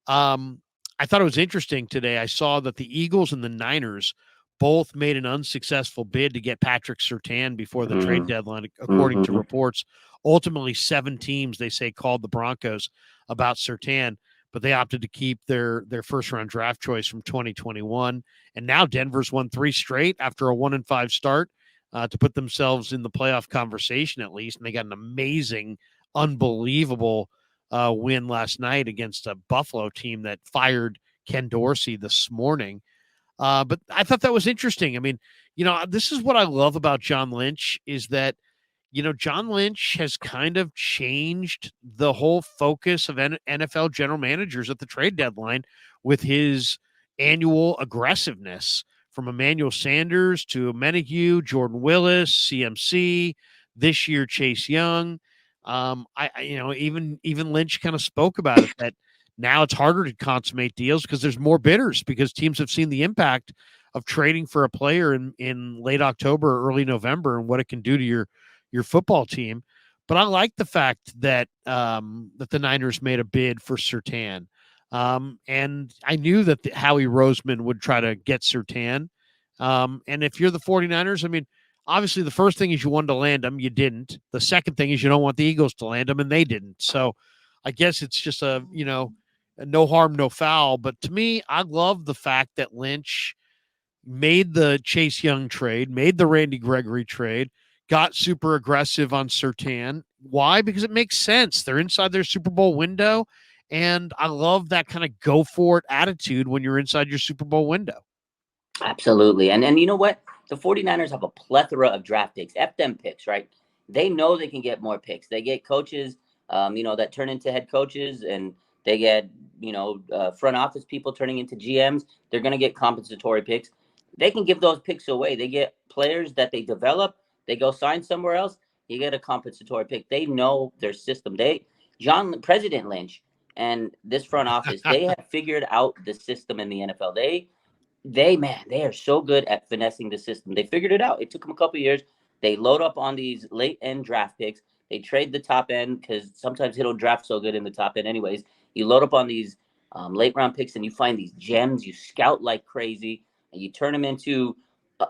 I thought it was interesting today. I saw that the Eagles and the Niners both made an unsuccessful bid to get Patrick Surtain before the trade deadline, according to reports. Ultimately, 7 teams, they say, called the Broncos about Surtain, but they opted to keep their first-round draft choice from 2021. And now Denver's won 3 straight after a 1-5 start to put themselves in the playoff conversation at least. And they got an amazing, unbelievable win last night against a Buffalo team that fired Ken Dorsey this morning. But I thought that was interesting. I mean, this is what I love about John Lynch is that, John Lynch has kind of changed the whole focus of NFL general managers at the trade deadline with his annual aggressiveness from Emmanuel Sanders to Menahue, Jordan Willis, CMC, this year Chase Young. Even Lynch kind of spoke about it that now it's harder to consummate deals because there's more bidders because teams have seen the impact of trading for a player in late October or early November and what it can do to your football team. But I like the fact that that the Niners made a bid for Surtain. And I knew that Howie Roseman would try to get Surtain. And if you're the 49ers, I mean, obviously the first thing is you wanted to land him. You didn't. The second thing is you don't want the Eagles to land him, and they didn't. So I guess it's just a no harm, no foul. But to me, I love the fact that Lynch made the Chase Young trade, made the Randy Gregory trade, got super aggressive on Surtain. Why? Because it makes sense. They're inside their Super Bowl window. And I love that kind of go for it attitude when you're inside your Super Bowl window. Absolutely. And you know what? The 49ers have a plethora of draft picks, F them picks, right? They know they can get more picks. They get coaches, that turn into head coaches, and they get, front office people turning into GMs. They're going to get compensatory picks. They can give those picks away. They get players that they develop. They go sign somewhere else. You get a compensatory pick. They know their system. President Lynch and this front office, they have figured out the system in the NFL. They are so good at finessing the system. They figured it out. It took them a couple of years. They load up on these late end draft picks. They trade the top end because sometimes they don't draft so good in the top end anyways. You load up on these late round picks and you find these gems. You scout like crazy and you turn them into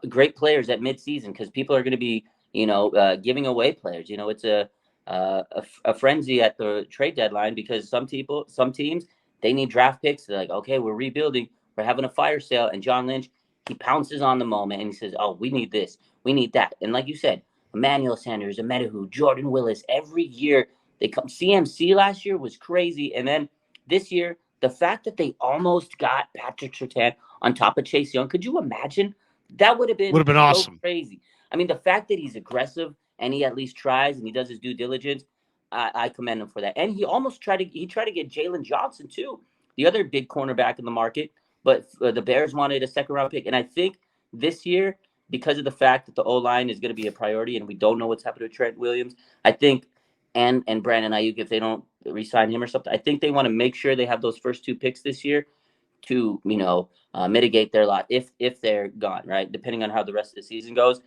great players at midseason because people are going to be, giving away players. It's a frenzy at the trade deadline because some teams, they need draft picks. They're like, okay, we're rebuilding. We're having a fire sale, and John Lynch, he pounces on the moment, and he says, oh, we need this. We need that. And like you said, Emmanuel Sanders, Menahue, Jordan Willis, every year they come. CMC last year was crazy. And then this year, the fact that they almost got Patrick Surtain on top of Chase Young, could you imagine? That would have been so awesome. Crazy. I mean, the fact that he's aggressive and he at least tries and he does his due diligence, I commend him for that. And he almost tried to get Jalen Johnson, too, the other big cornerback in the market. But the Bears wanted a second-round pick. And I think this year, because of the fact that the O-line is going to be a priority and we don't know what's happening to Trent Williams, I think, and Brandon Ayuk, if they don't re-sign him or something, I think they want to make sure they have those first 2 picks this year to, mitigate their lot if they're gone, right, depending on how the rest of the season goes.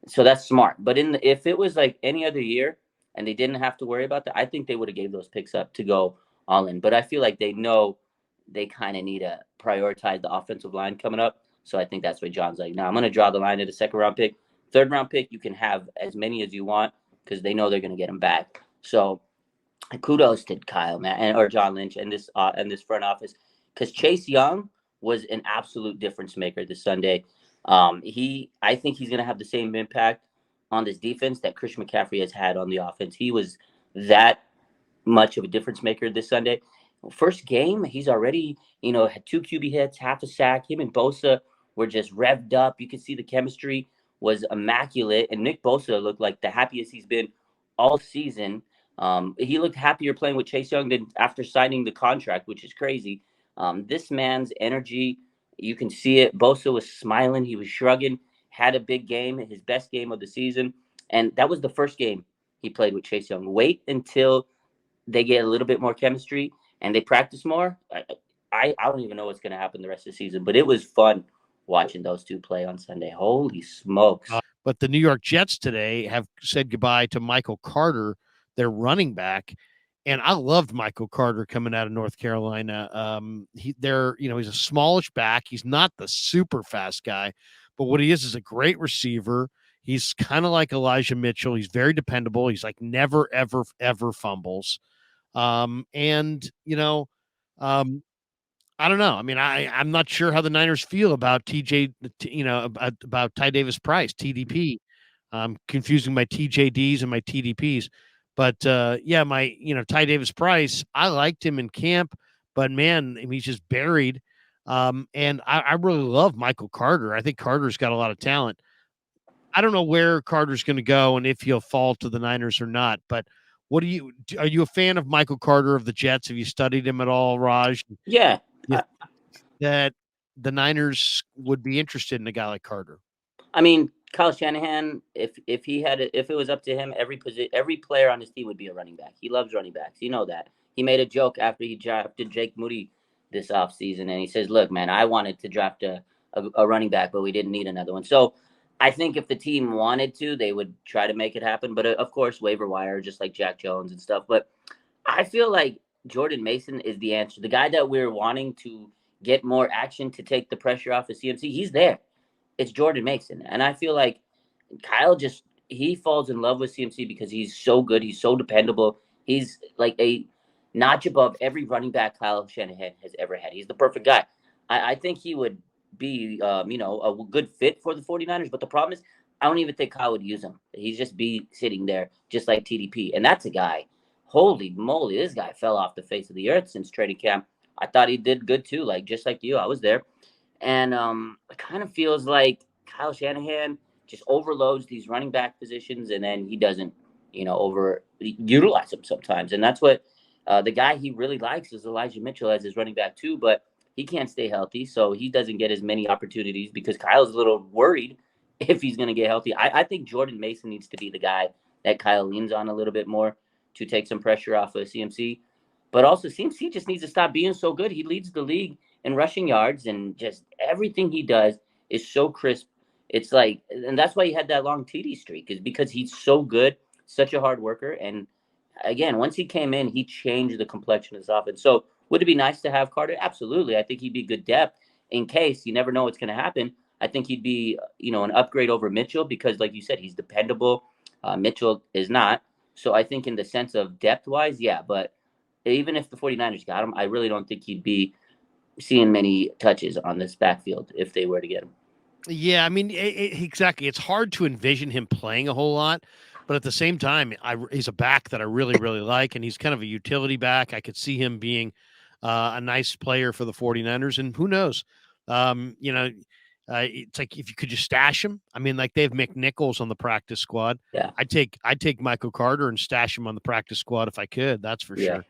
So that's smart. But if it was like any other year and they didn't have to worry about that, I think they would have gave those picks up to go all in. But I feel like they know they kind of need to prioritize the offensive line coming up. So I think that's what John's like. Now I'm going to draw the line at a second-round pick. Third-round pick, you can have as many as you want because they know they're going to get them back. So kudos to Kyle, man, or John Lynch and this front office because Chase Young was an absolute difference maker this Sunday. I think he's going to have the same impact on this defense that Christian McCaffrey has had on the offense. He was that much of a difference maker this Sunday. First game, he's already, had 2 QB hits, half a sack. Him and Bosa were just revved up. You could see the chemistry was immaculate. And Nick Bosa looked like the happiest he's been all season. He looked happier playing with Chase Young than after signing the contract, which is crazy. This man's energy, you can see it. Bosa was smiling. He was shrugging, had a big game, his best game of the season. And that was the first game he played with Chase Young. Wait until they get a little bit more chemistry and they practice more. I don't even know what's going to happen the rest of the season, but it was fun watching those two play on Sunday. Holy smokes. But the New York Jets today have said goodbye to Michael Carter, their running back. And I loved Michael Carter coming out of North Carolina. He's a smallish back. He's not the super fast guy, but what he is a great receiver. He's kind of like Elijah Mitchell. He's very dependable. He's like never, ever, ever fumbles. And um, I don't know. I mean, I'm not sure how the Niners feel about about Ty Davis Price, TDP. I'm confusing my TJDs and my TDPs. But yeah, Ty Davis Price, I liked him in camp, but man, I mean, he's just buried. And I really love Michael Carter. I think Carter's got a lot of talent. I don't know where Carter's going to go and if he'll fall to the Niners or not. But are you a fan of Michael Carter of the Jets? Have you studied him at all, Raj? Yeah. You that the Niners would be interested in a guy like Carter? I mean, Kyle Shanahan, if it was up to him, every player on his team would be a running back. He loves running backs. You know that. He made a joke after he drafted Jake Moody this offseason, and he says, "Look, man, I wanted to draft a running back, but we didn't need another one." So I think if the team wanted to, they would try to make it happen. But of course, waiver wire, just like Jack Jones and stuff. But I feel like Jordan Mason is the answer. The guy that we're wanting to get more action to take the pressure off of CMC, he's there. It's Jordan Mason. And I feel like Kyle he falls in love with CMC because he's so good. He's so dependable. He's like a notch above every running back Kyle Shanahan has ever had. He's the perfect guy. I think he would be, a good fit for the 49ers. But the problem is, I don't even think Kyle would use him. He'd just be sitting there just like TDP. And that's a guy. Holy moly, this guy fell off the face of the earth since training camp. I thought he did good too, just like you. I was there. And it kind of feels like Kyle Shanahan just overloads these running back positions, and then he doesn't, over utilize them sometimes. And that's what the guy he really likes is Elijah Mitchell as his running back too, but he can't stay healthy, so he doesn't get as many opportunities because Kyle's a little worried if he's going to get healthy. I think Jordan Mason needs to be the guy that Kyle leans on a little bit more to take some pressure off of CMC. But also, CMC just needs to stop being so good. He leads the league in rushing yards, and just everything he does is so crisp. It's like, and that's why he had that long TD streak, is because he's so good, such a hard worker. And again, once he came in, he changed the complexion of his offense. So would it be nice to have Carter? Absolutely. I think he'd be good depth in case you never know what's going to happen. I think he'd be, an upgrade over Mitchell because, like you said, he's dependable. Mitchell is not. So I think in the sense of depth-wise, yeah. But even if the 49ers got him, I really don't think he'd be seeing many touches on this backfield if they were to get him. Yeah, I mean, exactly. It's hard to envision him playing a whole lot, but at the same time, he's a back that I really, really like, and he's kind of a utility back. I could see him being a nice player for the 49ers, and who knows? It's like if you could just stash him. I mean, like they have McNichols on the practice squad. Yeah. I'd take Michael Carter and stash him on the practice squad if I could. That's for sure.